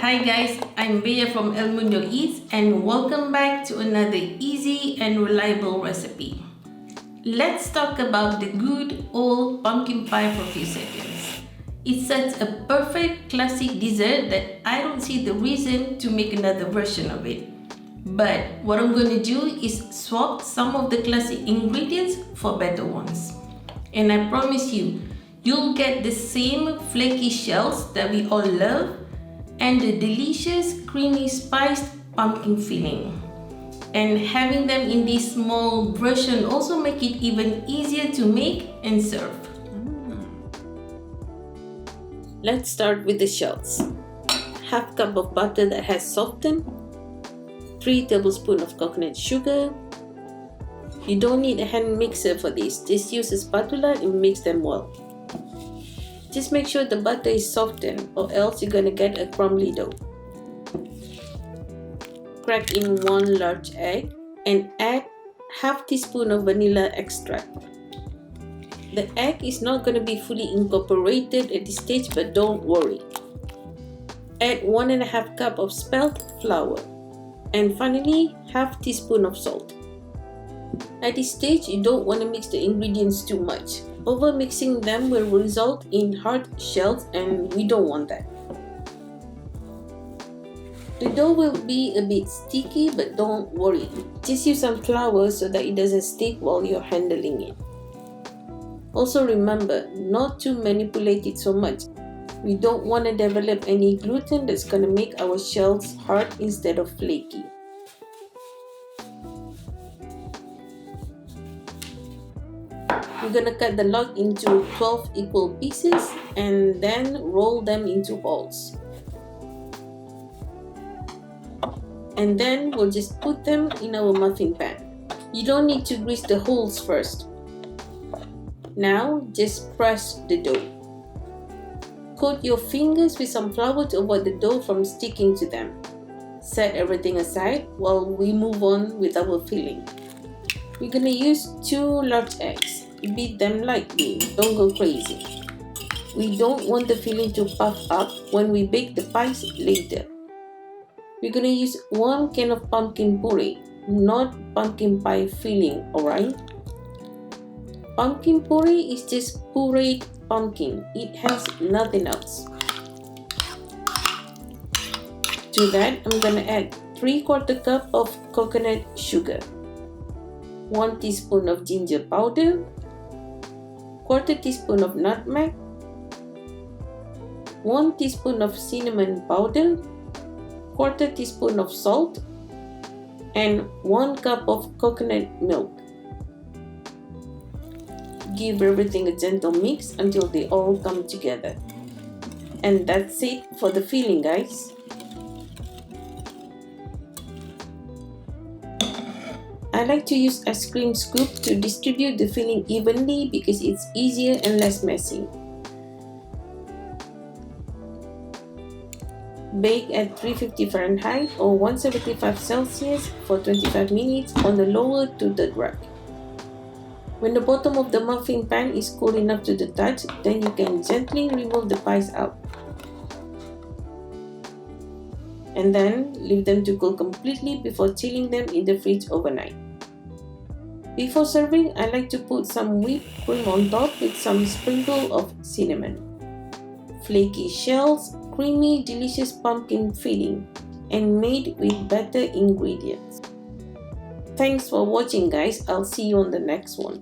Hi guys, I'm Bea from El Mundo Eats and welcome back to another easy and reliable recipe. Let's talk about the good old pumpkin pie for a few seconds. It's such a perfect classic dessert that I don't see the reason to make another version of it. But what I'm going to do is swap some of the classic ingredients for better ones. And I promise you, you'll get the same flaky shells that we all love and the delicious creamy spiced pumpkin filling. And having them in this small version also make it even easier to make and serve. Let's start with the shells. Half cup of butter that has softened, 3 tablespoons of coconut sugar. You don't need a hand mixer for this, just use a spatula and mix them well. Just make sure the butter is softened or else you're gonna get a crumbly dough. Crack in 1 large egg and add half teaspoon of vanilla extract. The egg is not gonna be fully incorporated at this stage, but don't worry. Add 1.5 cup of spelt flour and finally half teaspoon of salt. At this stage, you don't want to mix the ingredients too much. Over mixing them will result in hard shells and we don't want that. The dough will be a bit sticky, but don't worry. Just use some flour so that it doesn't stick while you're handling it. Also remember, not to manipulate it so much. We don't want to develop any gluten that's going to make our shells hard instead of flaky. We're gonna cut the log into 12 equal pieces and then roll them into balls. And then we'll just put them in our muffin pan. You don't need to grease the holes first. Now just press the dough. Coat your fingers with some flour to avoid the dough from sticking to them. Set everything aside while we move on with our filling. We're gonna use 2 large eggs. Beat them lightly, don't go crazy. We don't want the filling to puff up when we bake the pies later. We're gonna use 1 can of pumpkin puree, not pumpkin pie filling, alright? Pumpkin puree is just pureed pumpkin, it has nothing else. To that, I'm gonna add 3/4 cup of coconut sugar, 1 teaspoon of ginger powder, 1/4 teaspoon of nutmeg, 1 teaspoon of cinnamon powder, 1/4 teaspoon of salt, and 1 cup of coconut milk. Give everything a gentle mix until they all come together. And that's it for the filling, guys. I like to use ice cream scoop to distribute the filling evenly because it's easier and less messy. Bake at 350 Fahrenheit or 175 Celsius for 25 minutes on the lower to third rack. When the bottom of the muffin pan is cool enough to the touch, then you can gently remove the pies out. And then leave them to cool completely before chilling them in the fridge overnight. Before serving, I like to put some whipped cream on top with some sprinkle of cinnamon. Flaky shells, creamy, delicious pumpkin filling, and made with better ingredients. Thanks for watching, guys. I'll see you on the next one.